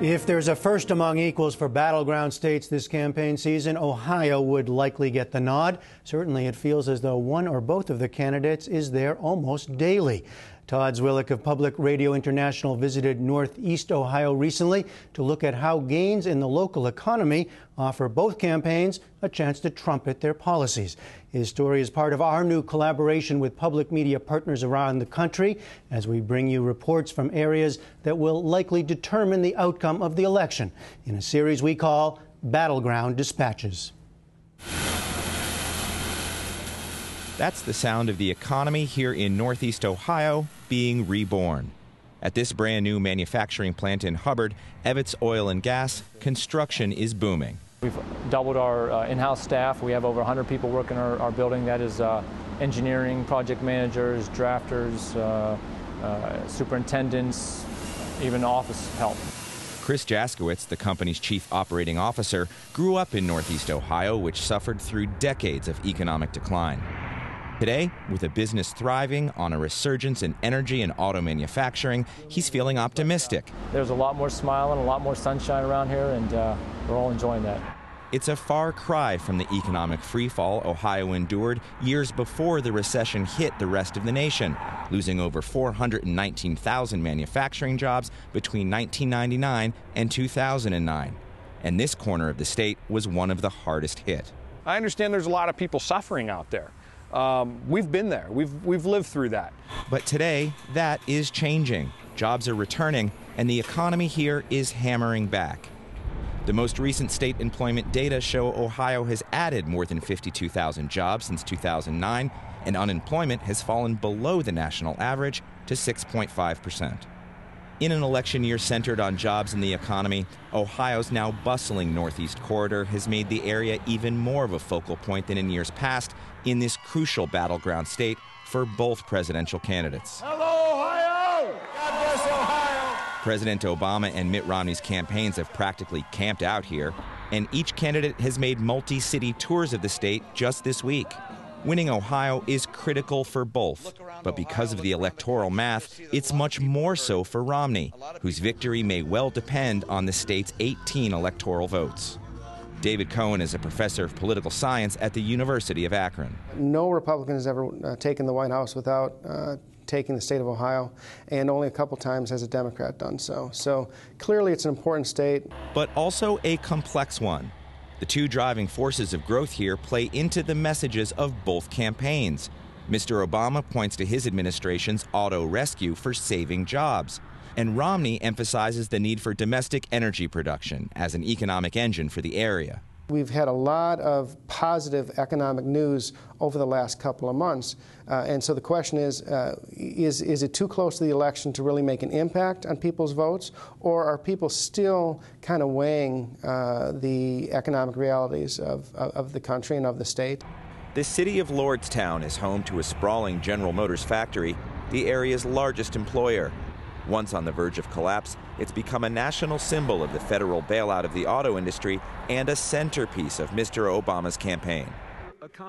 If there's a first among equals for battleground states this campaign season, Ohio would likely get the nod. Certainly it feels as though one or both of the candidates is there almost daily. Todd Zwillich of Public Radio International visited Northeast Ohio recently to look at how gains in the local economy offer both campaigns a chance to trumpet their policies. His story is part of our new collaboration with public media partners around the country as we bring you reports from areas that will likely determine the outcome of the election in a series we call Battleground Dispatches. That's the sound of the economy here in Northeast Ohio being reborn. At this brand new manufacturing plant in Hubbard, Evitz Oil and Gas, construction is booming. We've doubled our in-house staff. We have over 100 people working our building. That is engineering, project managers, drafters, superintendents, even office help. Chris Jaskowitz, the company's chief operating officer, grew up in Northeast Ohio, which suffered through decades of economic decline. Today, with a business thriving on a resurgence in energy and auto manufacturing, he's feeling optimistic. There's a lot more smiling, a lot more sunshine around here, and we're all enjoying that. It's a far cry from the economic freefall Ohio endured years before the recession hit the rest of the nation, losing over 419,000 manufacturing jobs between 1999 and 2009. And this corner of the state was one of the hardest hit. I understand there's a lot of people suffering out there. We've been there. We've lived through that. But today, that is changing. Jobs are returning, and the economy here is hammering back. The most recent state employment data show Ohio has added more than 52,000 jobs since 2009, and unemployment has fallen below the national average to 6.5%. In an election year centered on jobs and the economy, Ohio's now bustling Northeast corridor has made the area even more of a focal point than in years past in this crucial battleground state for both presidential candidates. Hello, Ohio! God bless Ohio! President Obama and Mitt Romney's campaigns have practically camped out here, and each candidate has made multi-city tours of the state just this week. Winning Ohio is critical for both, but because of the electoral math, it's much more so for Romney, whose victory may well depend on the state's 18 electoral votes. David Cohen is a professor of political science at the University of Akron. No Republican has ever taken the White House without taking the state of Ohio, and only a couple times has a Democrat done so. So clearly it's an important state. But also a complex one. The two driving forces of growth here play into the messages of both campaigns. Mr. Obama points to his administration's auto rescue for saving jobs, and Romney emphasizes the need for domestic energy production as an economic engine for the area. We've had a lot of positive economic news over the last couple of months, and so the question is it too close to the election to really make an impact on people's votes, or are people still kind of weighing the economic realities of the country and of the state? The city of Lordstown is home to a sprawling General Motors factory, the area's largest employer. Once on the verge of collapse, it's become a national symbol of the federal bailout of the auto industry and a centerpiece of Mr. Obama's campaign.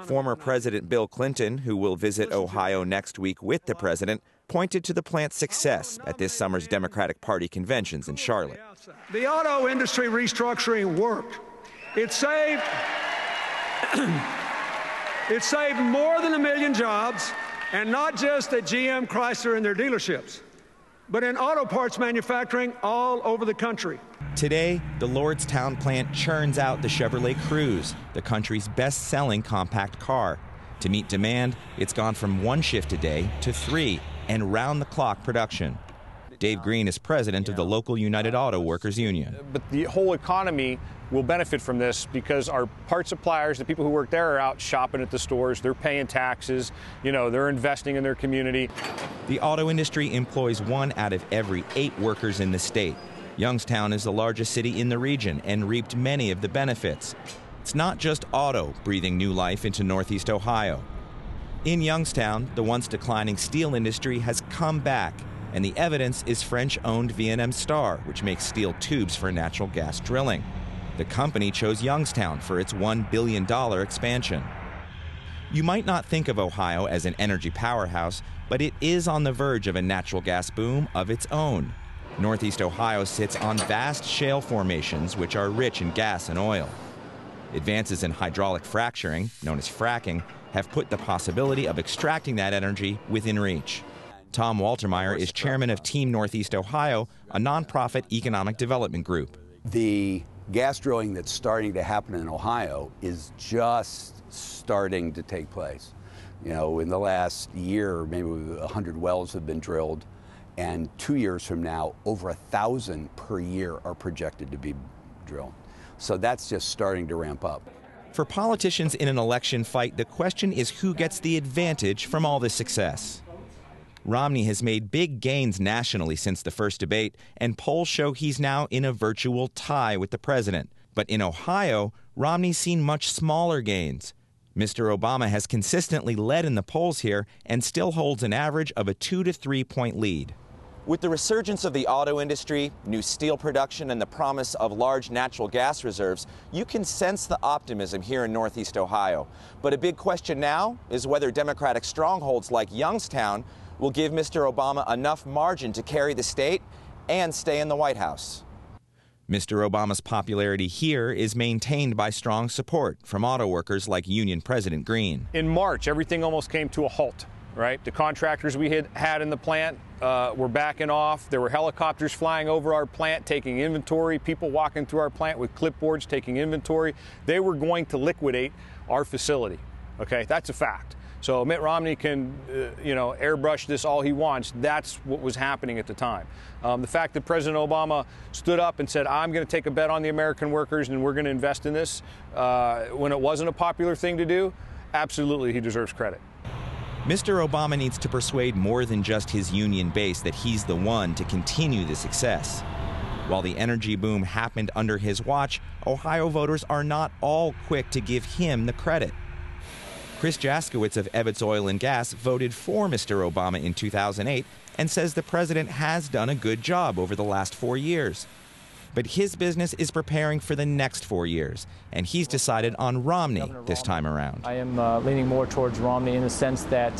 Former President Bill Clinton, who will visit Ohio next week with the president, pointed to the plant's success at this summer's Democratic Party conventions in Charlotte. The auto industry restructuring worked. It saved more than 1 million jobs, and not just at GM, Chrysler, and their dealerships, but in auto parts manufacturing all over the country. Today, the Lordstown plant churns out the Chevrolet Cruze, the country's best-selling compact car. To meet demand, it's gone from 1 shift a day to 3, and round-the-clock production. Dave Green is president of the local United Auto Workers Union. But the whole economy will benefit from this because our part suppliers, the people who work there, are out shopping at the stores. They're paying taxes. They're investing in their community. The auto industry employs 1 out of every 8 workers in the state. Youngstown is the largest city in the region and reaped many of the benefits. It's not just auto breathing new life into Northeast Ohio. In Youngstown, the once declining steel industry has come back, and the evidence is French-owned V&M Star, which makes steel tubes for natural gas drilling. The company chose Youngstown for its $1 billion expansion. You might not think of Ohio as an energy powerhouse, but it is on the verge of a natural gas boom of its own. Northeast Ohio sits on vast shale formations which are rich in gas and oil. Advances in hydraulic fracturing, known as fracking, have put the possibility of extracting that energy within reach. Tom Waltermeyer is chairman of Team Northeast Ohio, a nonprofit economic development group. The gas drilling that's starting to happen in Ohio is just starting to take place. You know, in the last year, maybe 100 wells have been drilled, and 2 years from now, over 1,000 per year are projected to be drilled. So that's just starting to ramp up. For politicians in an election fight, the question is who gets the advantage from all this success. Romney has made big gains nationally since the first debate, and polls show he's now in a virtual tie with the president. But in Ohio, Romney's seen much smaller gains. Mr. Obama has consistently led in the polls here and still holds an average of a 2 to 3 point lead. With the resurgence of the auto industry, new steel production, and the promise of large natural gas reserves, you can sense the optimism here in Northeast Ohio. But a big question now is whether Democratic strongholds like Youngstown will give Mr. Obama enough margin to carry the state and stay in the White House. Mr. Obama's popularity here is maintained by strong support from auto workers like Union President Green. In March, everything almost came to a halt, right? The contractors we had in the plant were backing off. There were helicopters flying over our plant taking inventory, people walking through our plant with clipboards taking inventory. They were going to liquidate our facility, okay? That's a fact. So Mitt Romney can, airbrush this all he wants. That's what was happening at the time. The fact that President Obama stood up and said, I'm going to take a bet on the American workers and we're going to invest in this when it wasn't a popular thing to do, absolutely he deserves credit. Mr. Obama needs to persuade more than just his union base that he's the one to continue the success. While the energy boom happened under his watch, Ohio voters are not all quick to give him the credit. Chris Jaskowitz of Evetts Oil and Gas voted for Mr. Obama in 2008 and says the president has done a good job over the last 4 years. But his business is preparing for the next 4 years, and he's decided on Romney this time around. I am leaning more towards Romney in the sense that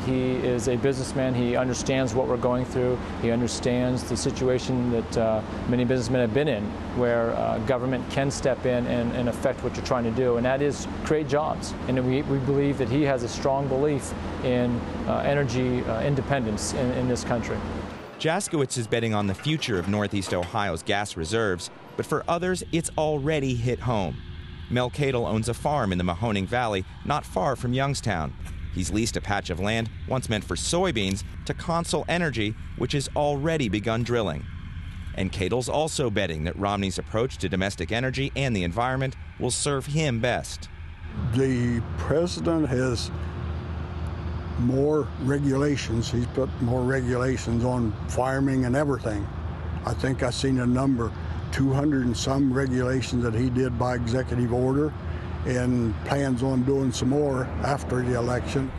he is a businessman. He understands what we're going through. He understands the situation that many businessmen have been in, where government can step in and affect what you're trying to do, and that is create jobs. And we believe that he has a strong belief in energy independence in this country. Jaskowitz is betting on the future of Northeast Ohio's gas reserves, but for others, it's already hit home. Mel Cadle owns a farm in the Mahoning Valley, not far from Youngstown. He's leased a patch of land once meant for soybeans to Consul Energy, which has already begun drilling. And Cadle's also betting that Romney's approach to domestic energy and the environment will serve him best. The president has more regulations. He's put more regulations on farming and everything. I think I've seen a number, 200 and some regulations that he did by executive order, and plans on doing some more after the election.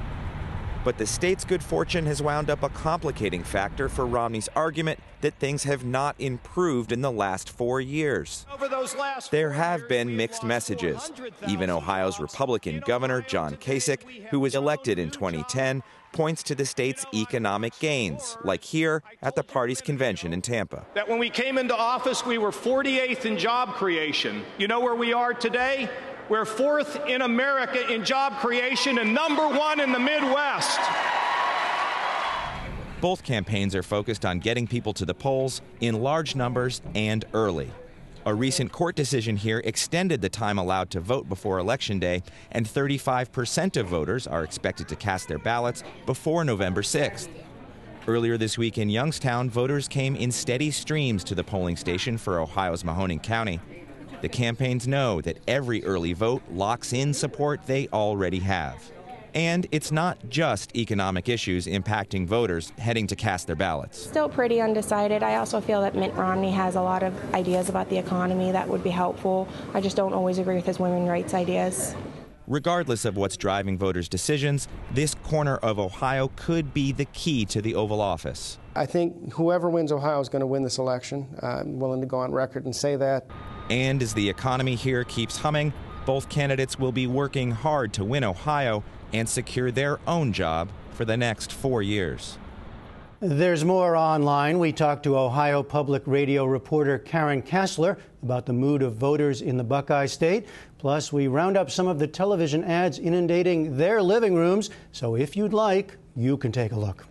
But the state's good fortune has wound up a complicating factor for Romney's argument that things have not improved in the last 4 years. There have been mixed messages. Even Ohio's Republican Governor John Kasich, who was elected in 2010, points to the state's economic gains, like here at the party's convention in Tampa. That when we came into office, we were 48th in job creation. You know where we are today? We're 4th in America in job creation and #1 in the Midwest. Both campaigns are focused on getting people to the polls in large numbers and early. A recent court decision here extended the time allowed to vote before Election Day, and 35% of voters are expected to cast their ballots before November 6th. Earlier this week in Youngstown, voters came in steady streams to the polling station for Ohio's Mahoning County. The campaigns know that every early vote locks in support they already have. And it's not just economic issues impacting voters heading to cast their ballots. Still pretty undecided. I also feel that Mitt Romney has a lot of ideas about the economy that would be helpful. I just don't always agree with his women's rights ideas. Regardless of what's driving voters' decisions, this corner of Ohio could be the key to the Oval Office. I think whoever wins Ohio is going to win this election. I'm willing to go on record and say that. And as the economy here keeps humming, both candidates will be working hard to win Ohio and secure their own job for the next 4 years. There's more online. We talked to Ohio Public Radio reporter Karen Kessler about the mood of voters in the Buckeye State. Plus, we round up some of the television ads inundating their living rooms. So if you'd like, you can take a look.